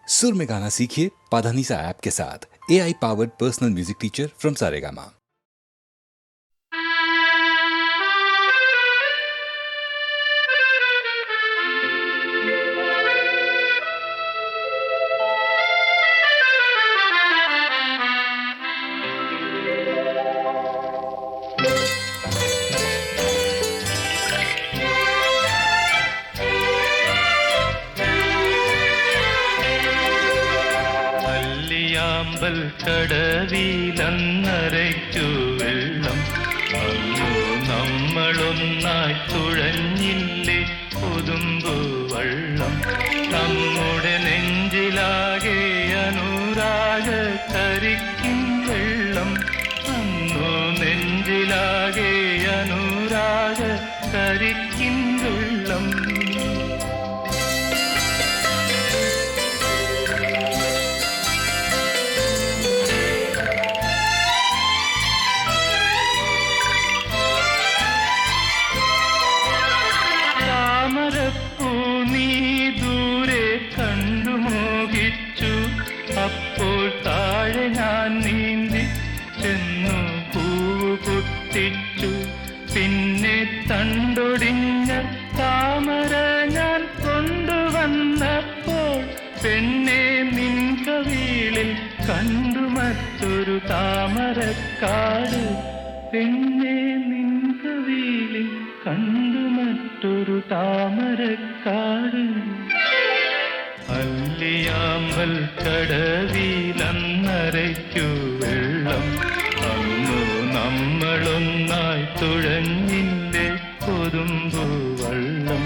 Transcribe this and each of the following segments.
सुर में गाना सीखिए पाधानीसा ऐप के साथ। AI powered personal music teacher from Saregama. അമ്പൽ കടവിലന്നരയ്ക്കു വെള്ളം അന്നു നമ്മളൊന്നായി തുഴഞ്ഞില്ലേ കൊതുമ്പു വള്ളം നമ്മുടെ നെഞ്ചിലാകെ അനുരാഗ കരിക്കും വെള്ളം അന്നു നെഞ്ചിലാകെ അനുരാഗ കരിക്കും വെള്ളം അപ്പോൾ താഴെ ഞാൻ നീന്തി ചെന്നു പൂവ് പൊട്ടിച്ചു പിന്നെ തണ്ടൊടിഞ്ഞ താമര ഞാൻ കൊണ്ടുവന്നപ്പോൾ പെണ്ണെ നിൻ കവിളിൽ കണ്ടു മറ്റൊരു താമരക്കാട് പെണ്ണെ നിൻ കവിളിൽ കണ്ടു മറ്റൊരു താമരക്കാട് അല്ലിയാമ്പൽ കടവിലന്നരയ്ക്കു വെള്ളം അന്നു നമ്മളൊന്നായി തുഴഞ്ഞില്ലേ കൊതുമ്പു വള്ളം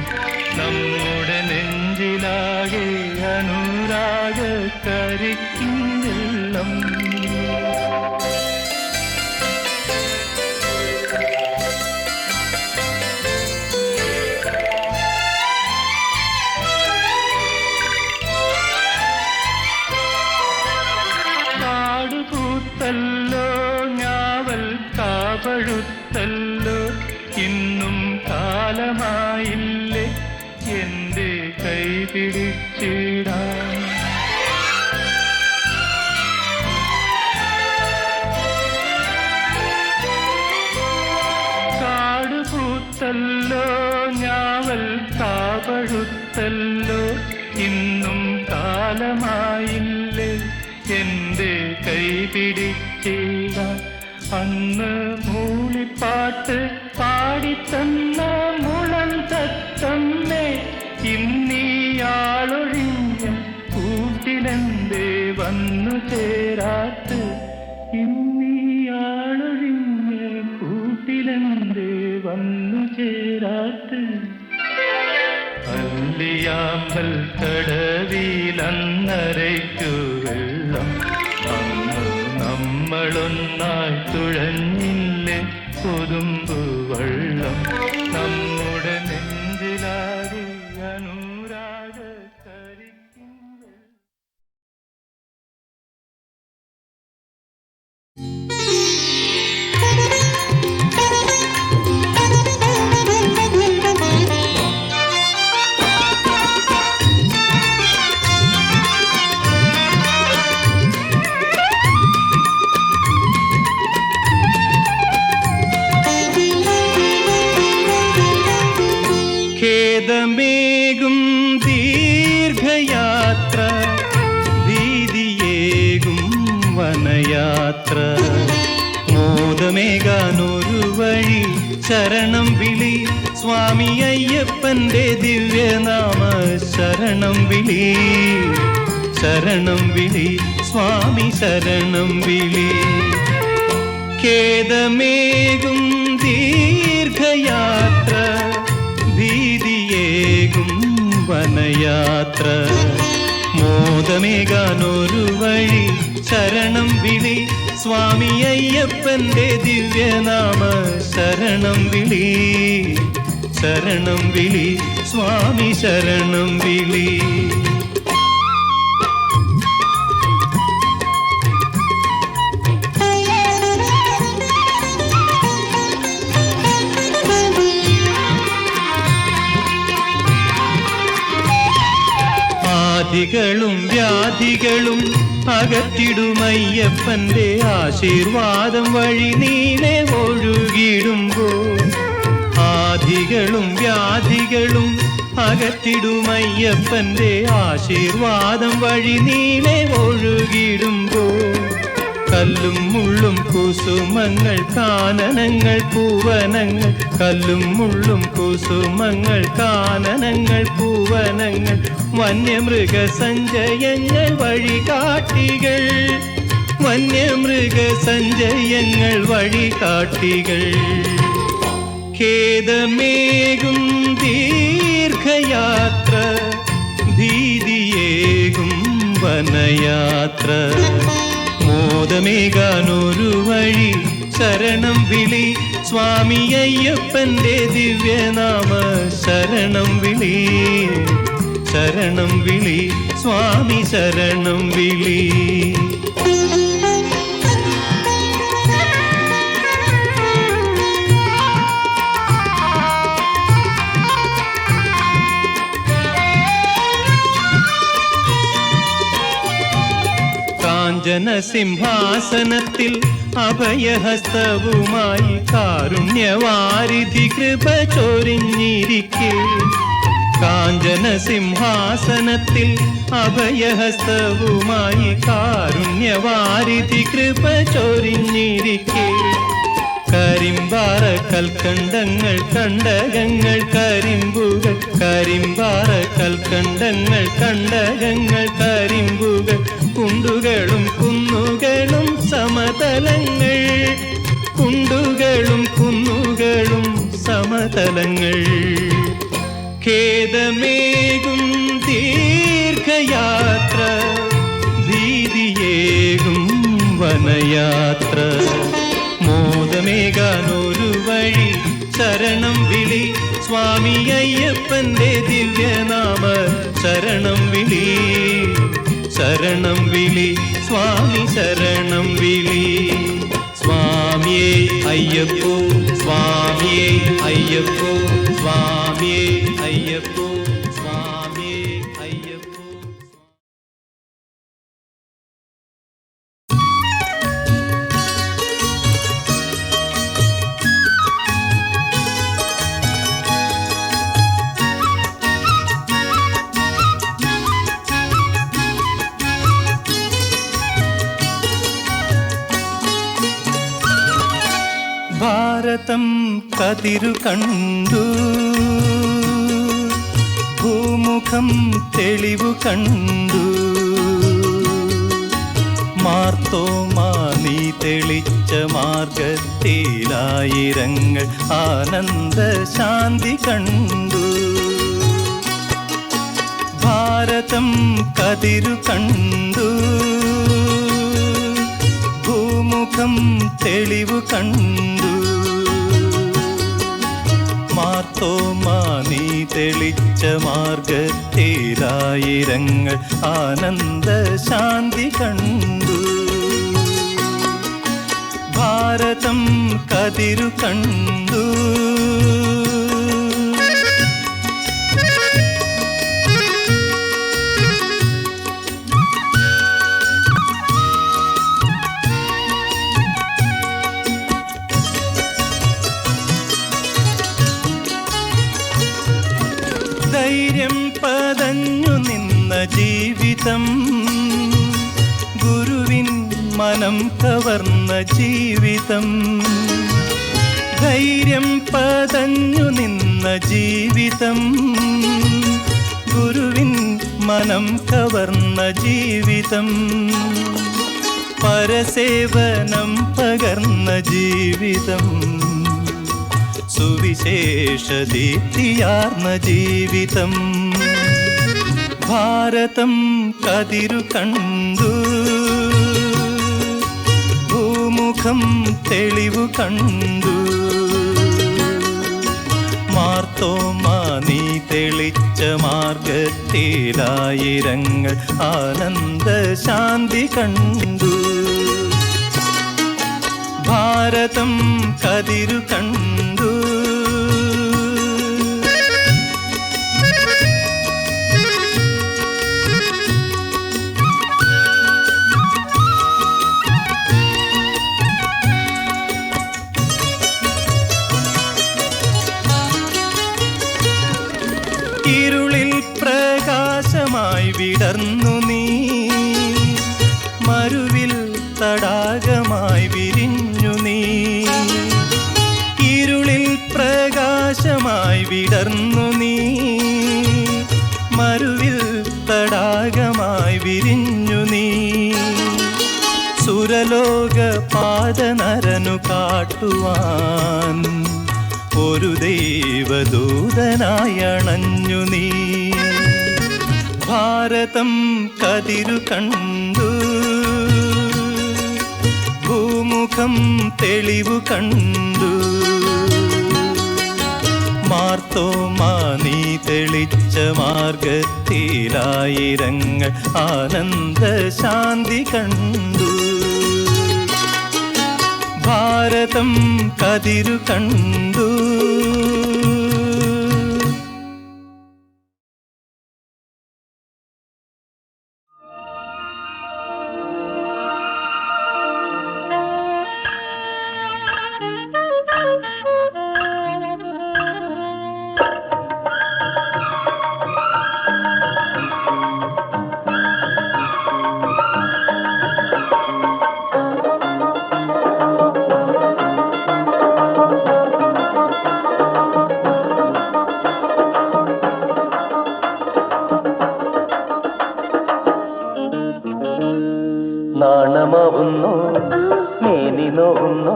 നമ്മുടെ നെഞ്ചിലാകെ അനുരാഗ കരിക്കും വെള്ളം ഞാവൽ കാപഴുത്തല്ലോ ഇന്നും കാലമായില്ലേ എന്റെ കൈ പിടിച്ചിടാൻ കാടുപൂത്തല്ലോ ഞാവൽ കാപഴുത്തല്ലോ ഇന്നും കാലമായില്ലേ എന്റെ കൈ പിടിച്ചിടാൻ അന്ന് മൂളിപ്പാട്ട് പാടിത്തന്ന മുളം തത്തമ്മേ ഇന്നീയാളൊഴിഞ്ഞ കൂട്ടിലെന്തേ വന്നു ചേരാത്ത് ഇന്നീയാളൊഴിഞ്ഞ കൂട്ടിലെന്തേ വന്നു ചേരാത്ത് അല്ലിയാമ്പൽ കടവിലന്നരയ്ക്കു വെള്ളം അന്നു നമ്മളൊന്നായി തുഴഞ്ഞില്ലേ കൊതുമ്പു വള്ളം നമ്മുടെ നെഞ്ചിലാകെ അനുരാഗ കരിക്കും ഖേദമേകും ദീർഘയാത്ര ഭീതിയേകും വനയാത്ര മോദമേകാനൊരു വഴി ശരണം വിളി സ്വാമി അയ്യപ്പന്റെ ദിവ്യനാമ ശരണം വിളി ശരണം വിളി സ്വാമി ശരണം വിളി ഖേദമേകും ദീർഘയാത്ര ഭീതിയേകും വനയാത്ര മോദമേകാനൊരു വഴി ശരണം വിളി സ്വാമി അയ്യപ്പന്റെ ദിവ്യനാമ ശരണം വിളി ശരണം വിളി സ്വാമി ശരണം വിളി ആദികളും വ്യാധികളും അകറ്റിടുമയ്യപ്പന്റെ ആശീർവാദം വഴി നീളെ ഒഴുകിടുമ്പോൾ ആധികളും വ്യാധികളും അകറ്റിടുമയ്യപ്പന്റെ ആശീർവാദം വഴി നീളെ ഒഴുകിടുമ്പോൾ കല്ലും മുള്ളും കുസുമങ്ങൾ കാനനങ്ങൾ പൂവനങ്ങൾ കല്ലും മുള്ളും കുസുമങ്ങൾ കാനനങ്ങൾ പൂവനങ്ങൾ വന്യമൃഗ സഞ്ചയങ്ങൾ വഴികാട്ടികൾ വന്യമൃഗ സഞ്ചയങ്ങൾ വഴികാട്ടികൾ ഖേദമേകും ദീർഘയാത്ര ഭീതിയേകും വനയാത്ര മോദമേകാനൊരു വഴി ശരണം വിളി സ്വാമി അയ്യപ്പന്റെ ദിവ്യനാമ ശരണം വിളി ശരണം വിളി സ്വാമി ശരണം വിളി സിംഹാസനത്തിൽ അഭയഹസ്തവുമായി കാരുണ്യവാരിധി കൃപ ചൊരിഞ്ഞിരിക്കെ കാഞ്ചന സിംഹാസനത്തിൽ അഭയഹസ്തവുമായി കാരുണ്യവാരിധി കൃപ ചൊരിഞ്ഞിരിക്കെ കരിമ്പാറ കൽക്കണ്ടങ്ങൾ കണ്ടകങ്ങൾ കരിമ്പുകൾ കരിമ്പാറ കൽക്കണ്ടങ്ങൾ കണ്ടകങ്ങൾ കരിമ്പുകൾ കുണ്ടുകളും കുന്നുകളും സമതലങ്ങൾ കുണ്ടുകളും കുന്നുകളും സമതലങ്ങൾ ഖേദമേകും ദീർഘയാത്ര ഭീതിയേകും വനയാത്ര മോദമേകാനൊരു വഴി ശരണം വിളി സ്വാമി അയ്യപ്പന്റെ ദിവ്യനാമ ശരണം വിളി ശരണം വിളി സ്വാമി ശരണം വിളി സ്വാമിയേ അയ്യപ്പോ സ്വാമിയേ അയ്യപ്പോ സ്വാമിയേ അയ്യപ്പോ സ്വാമിയേ അയ്യപ്പോ ഭാരതം കതിരു കണ്ടു ഭൂമുഖം തെളിവു കണ്ടു മാർത്തോമാ നീ തെളിച്ച മാർഗത്തിലായിരങ്ങൾ ആനന്ദ ശാന്തി കണ്ടു ഭാരതം കതിരു കണ്ടു ഭൂമുഖം തെളിവു കണ്ടു മാർത്തോമാ നീ തെളിച്ച മാർഗത്തിലായിരങ്ങൾ ആനന്ദ ശാന്തി കണ്ടു ഭാരതം കതിരു കണ്ടു ധൈര്യം പതഞ്ഞു നിന്ന ജീവിതം ഗുരുവിൻ മനം കവർന്ന ജീവിതം ധൈര്യം പതഞ്ഞു നിന്ന ജീവിതം ഗുരുവിൻ മനം കവർന്ന ജീവിതം പരസേവനം പകർന്ന ജീവിതം സുവിശേഷ ദീപ്തിയാർന്ന ജീവിതം ഭാരതം കതിരു കണ്ടു ഭൂമുഖം തെളിവു കണ്ടു മാർത്തോമാ നീ തെളിച്ച മാർഗത്തിലായിരങ്ങൾ ആനന്ദ ശാന്തി കണ്ടു ഭാരതം കതിരു കണ്ടു വിടർന്നു നീ മരുവിൽ തടാകമായി വിരിഞ്ഞു നീ ഇരുളിൽ പ്രകാശമായി വിടർന്നു നീ മരുവിൽ തടാകമായി വിരിഞ്ഞു നീ സുരലോക പാദനരനു കാട്ടുവാൻ ഒരു ദൈവദൂതനായി അണഞ്ഞു നീ ഭാരതം കതിരു കണ്ടു ഭൂമുഖം തെളിവു കണ്ടു മാർത്തോമാ നീ തെളിച്ച മാർഗത്തിലായിരങ്ങൾ ആനന്ദ ശാന്തി കണ്ടു ഭാരതം കതിരു കണ്ടു നാണമാവുന്നു മേനി നോവുന്നു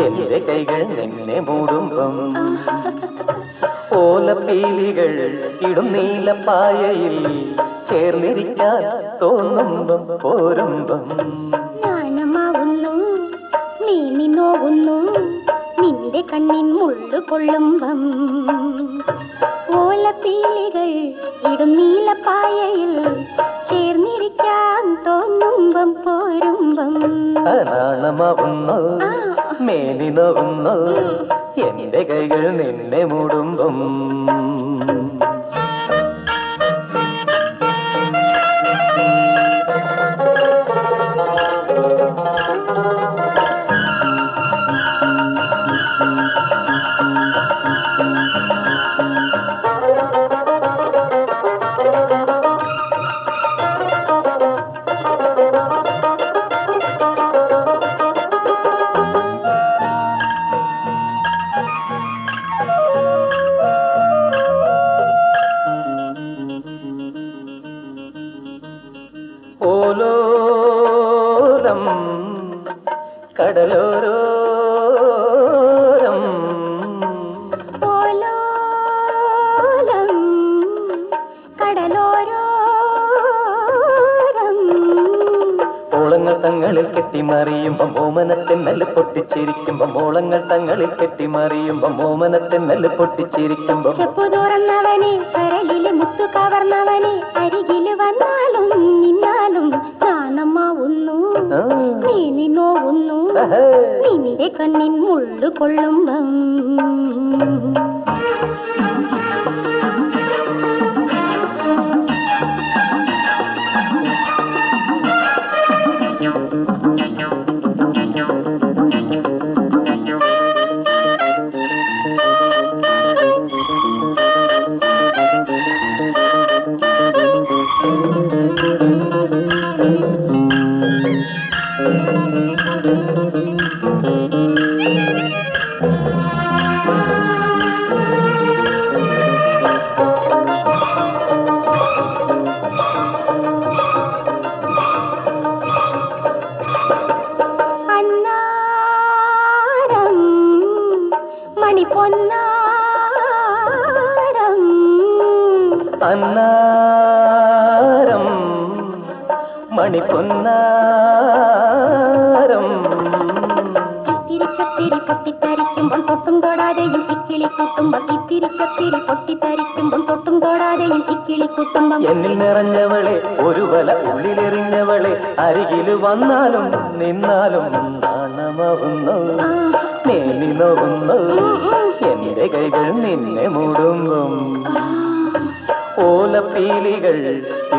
എന്റെ കൈകൾ നിന്നെ മൂടുമ്പം ഓലപ്പീലികൾ ഇടും നീലപ്പായയിൽ ചേർന്നിരിക്കാൻ തോന്നുമ്പം പോരുമ്പം നാണമാവുന്നു മേനി നോവുന്നു നിന്റെ കണ്ണിൻ മുള്ളു കൊള്ളുമ്പം ഓലപ്പീലികൾ ഇടും നീലപ്പായയിൽ ചേർന്നിരിക്കാൻ തോന്നുമ്പം പോരുമ്പം നാണമാവുന്നു മേനി നോവുന്നു എന്റെ കൈകൾ നിന്നെ മൂടുമ്പം ഓലോരം കടലോരോരം ഓലോലം കടലോരോരം ഓളങ്ങൾ തങ്ങളിൽ കെട്ടിമറിയുമ്പം ഓമനത്തെ നെല്ല് പൊട്ടിച്ചിരിക്കുമ്പം ഓളങ്ങൾ തങ്ങളിൽ കെട്ടിമറിയുമ്പം ഓമനത്തെ നെല്ല് പൊട്ടിച്ചിരിക്കുമ്പം ചെപ്പു തുറന്നവനെ കരളില് മുത്തു കവർന്നവനെ അരികില് വന്നാലും നിന്നാലും നാണമാവുന്നു നീ നോവുന്നു നിന്റെ കണ്ണിൻ മുള്ളു കൊള്ളുമ്പം അന്നാരം മണിപ്പൊന്നാരം അന്നാരം മണിപ്പൊന്നാരം തിരിച്ചത്തിരി പൊട്ടിത്തരിക്കുമ്പോൾ തൊട്ടും തൊടാതെയും ഇക്കിളി കൂട്ടുമ്പോൾ തിരിച്ചത്തിരി പൊട്ടിത്തരിക്കുമ്പോൾ തൊട്ടും തൊടാതെയും ഇക്കിളി കൂട്ടുമ്പോൾ എന്നിൽ നിറഞ്ഞവളെ ഒരു വല ഉള്ളിലെറിഞ്ഞവളെ അരികില് വന്നാലും നിന്നാലും നാണമാവുന്നു മേനി നോവുന്നു എന്റെ കൈകൾ നിന്നെ മൂടുമ്പം ഓലപ്പീലികൾ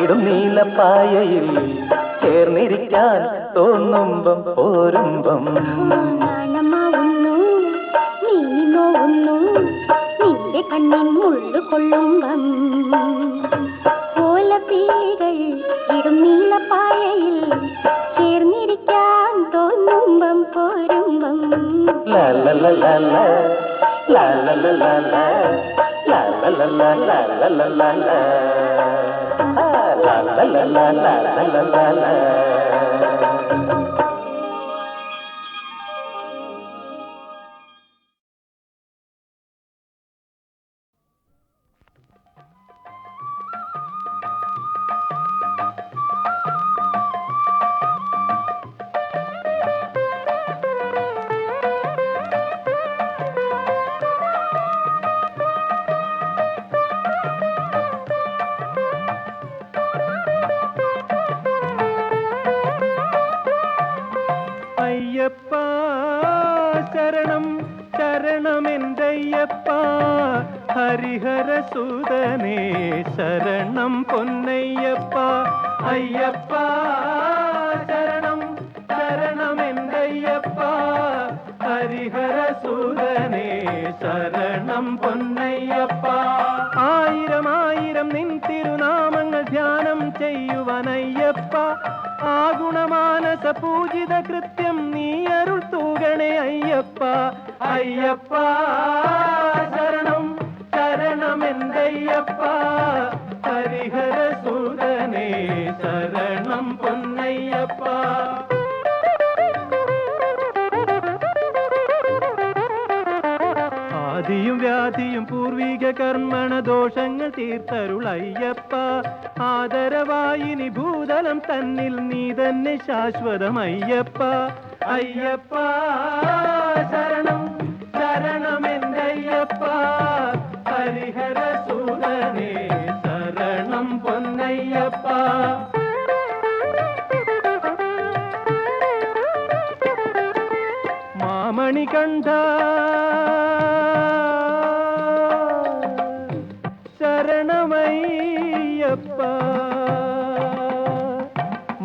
ഇടും നീലപ്പായയിൽ ചേർന്നിരിക്കാൻ തോന്നുമ്പം പോരുമ്പം നാണമാവുന്നു നീ നോവുന്നു നിന്റെ കണ്ണിൻ മുള്ളു കൊള്ളുമ്പം ഓല നീലപ്പീലികൾ ഇടും നീലപ്പായയിൽ ചേർന്നിരിക്കാൻ തോന്നുമ്പം പോരുമ്പം ലാ ലാ ലാ ലാ ലാ ലാ ലാ ലാ ലാ ലാ ലാ ലാ ലാ ലാ ലാ ലാ ലാ ലാ ലാ അയ്യപ്പ ശരണം ശരണമെന്തയ്യപ്പ ഹരിഹരസുതനേ ശരണം പൊന്നയ്യപ്പ അയ്യപ്പ ശരണം ശരണമെന്തയ്യപ്പ ഹരിഹരസുതനേ ശരണം പൊന്നയ്യപ്പ ആയിരം ആയിരം നിൻ തിരുനാമങ്ങൾ ധ്യാനം ചെയ്യുവനയ്യപ്പ ആ ഗുണമാനസ പൂജിത കൃത്യം നീ അരുൾ തൂകണേ അയ്യപ്പ അയ്യപ്പ ശരണം ശരണമെന്തയ്യപ്പ ഹരിഹരസുതനേ ശരണം പൊന്നയ്യപ്പ ആദിയും വ്യാധിയും പൂർവിക കർമ്മണ ദോഷങ്ങൾ തീർത്തരുളയ്യപ്പ ആദരവായിനി ഭൂതലം തന്നിൽ നീ തന്നെ ശാശ്വതമയ്യപ്പ അയ്യപ്പ ശരണം ശരണമെന്തയ്യപ്പ ഹരിഹരസുതനേ ശരണം പൊന്നയ്യപ്പ മാമണികണ്ഠ ശരണമയ്യപ്പ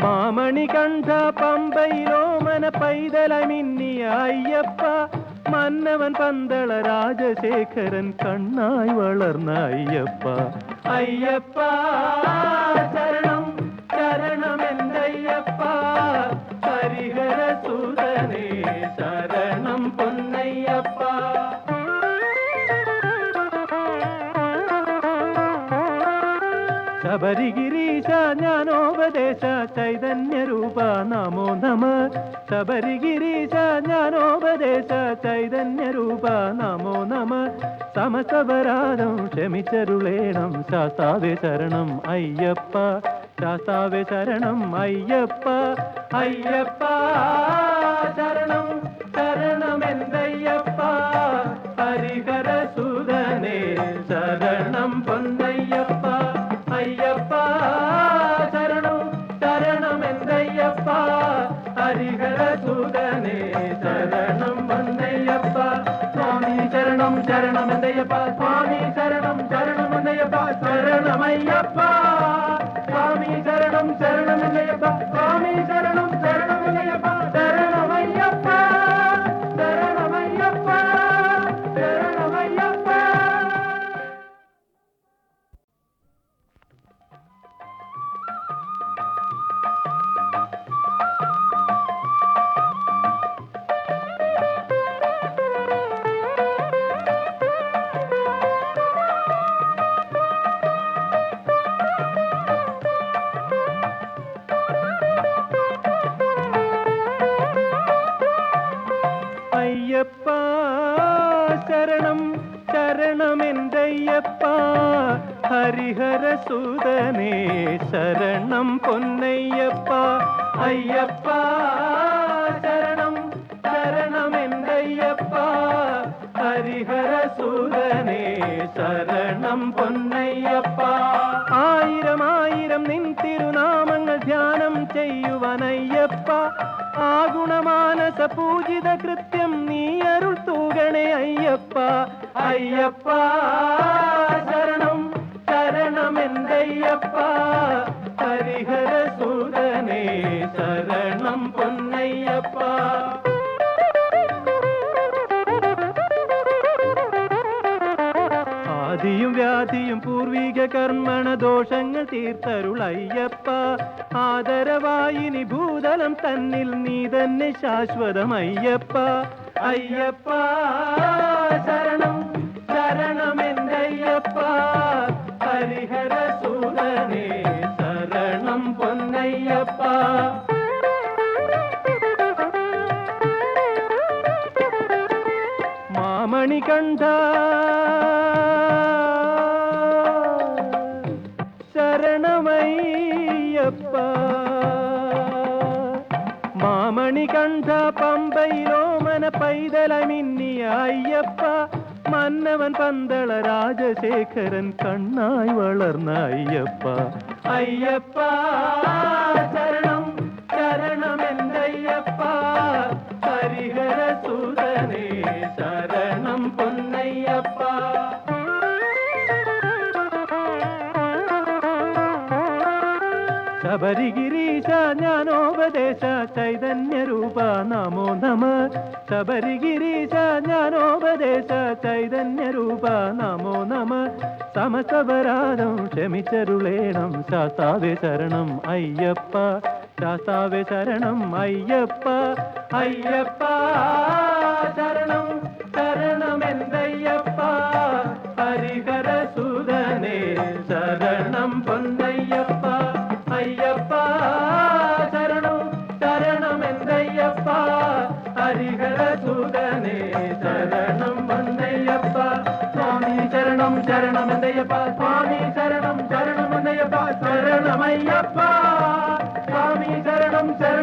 മാമണികണ്ഠ പമ്പയിലോമന പൈതലമിന്നിയ അയ്യപ്പ മന്നവൻ പന്തള രാജശേഖരൻ കണ്ണായി വളർന്ന അയ്യപ്പ അയ്യപ്പ ശരണം ശരണമെന്തയ്യപ്പ ഹരിഹരസുതനേ ശരണം പൊന്നയ്യപ്പ ശബരിഗിരീശ ജ്ഞാനോപദേശ ചൈതന്യരൂപ നമോ നമ ശബരിഗിരീശ ജ്ഞാനോപദേശ ചൈതന്യരൂപ നമോ നമ സമസ്തപരാധം ക്ഷമിച്ചരുളേണം ശാസ്താവേ ശരണം അയ്യപ്പ ശാസ്താവേ ശരണം അയ്യപ്പ അയ്യപ്പ ശരണം ശരണമെന്തയ്യപ്പ ഹരിഹരസുതനേ ശരണം പൊന്നയ്യപ്പ അയ്യപ്പ ശരണം ശരണമെന്തയ്യപ്പ ഹരിഹരസുതനേ ശരണം പൊന്നയ്യപ്പ സ്വാമി ശരണം ശരണമെന്തയ്യപ്പ സ്വാമി ശരണം ശരണമെന്തയ്യപ്പ ശരണമയ്യപ്പ സ്വാമി ശരണം ശരണമെന്തയ്യപ്പ സ്വാമി ശരണം ശരണമെന്തയ്യപ്പ ശരണമയ്യപ്പ ശരണമയ്യപ്പ ശരണമയ്യപ്പ അയ്യപ്പ ശരണം ശരണമെന്തയ്യപ്പ ഹരിഹരസുതനേ ശരണം പൊന്നയ്യപ്പ അയ്യപ്പ ശരണം ശരണമെന്തയ്യപ്പ ഹരിഹരസുതനേ ശരണം പൊന്നയ്യപ്പ ആയിരം ആയിരം നിൻ തിരുനാമങ്ങൾ ധ്യാനം ചെയ്യുവനയ്യപ്പ ആ ഗുണമാനസ പൂജിത കൃത്യം നീ അരുൾ തൂകണേ അയ്യപ്പ അയ്യപ്പ ശരണം ശരണമെന്തയ്യപ്പ ഹരിഹരസുതനേ ശരണം പൊന്നയ്യപ്പ ആദിയും വ്യാധിയും പൂർവിക കർമ്മണ ദോഷങ്ങൾ തീർത്തരുളയ്യപ്പ. ആദരവായിനി ഭൂതലം തന്നിൽ നീ തന്നെ ശാശ്വതമയ്യപ്പ. അയ്യപ്പ ശരണം ശരണമെന്തയ്യപ്പ. ഹരിഹര സൂതനേ ശരണം പൊന്നയ്യപ്പ. മാമണികണ്ഠ ശരണമയ്യപ്പ. മാമണികണ്ഠ പമ്പയിലോമന പൈതലമിന്നിയ അയ്യപ്പ. മന്നവൻ പന്തള രാജശേഖരൻ കണ്ണായി വളർന്ന അയ്യപ്പ. അയ്യപ്പ ശരണം ശരണമെന്തയ്യപ്പ. ഹരിഹര സൂതനേ ശരണം പൊന്നയ്യപ്പ. ശബരിഗിരീശ ജ്ഞാനോപദേശ ചൈതന്യരൂപ നമോ നമ. ശബരിഗിരീശ ജ്ഞാനോപദേശ ചൈതന്യരൂപ നമോ നമ. സമസ്തപരാധം ക്ഷമിച്ചരുളേണം ശാസ്താവേ ശരണം അയ്യപ്പ. ശാസ്താവേ ശരണം അയ്യപ്പ. അയ്യപ്പ ശരണം ശരണമെന്തയ്യപ്പ. ഹരിഹര സൂതനേ ശരണം പൊന്നയ്യപ്പ. അയ്യപ്പ ശരണം ശരണമെന്തയ്യപ്പ. ഹരിഹര സൂതനേ ശരണം പൊന്നയ്യപ്പ. സ്വാമി ശരണം ശരണമെന്തയ്യപ്പ. സ്വാമി ശരണം ശരണമെന്തയ്യപ്പ. ശരണമയ്യപ്പ. സ്വാമി ശരണം ശരണം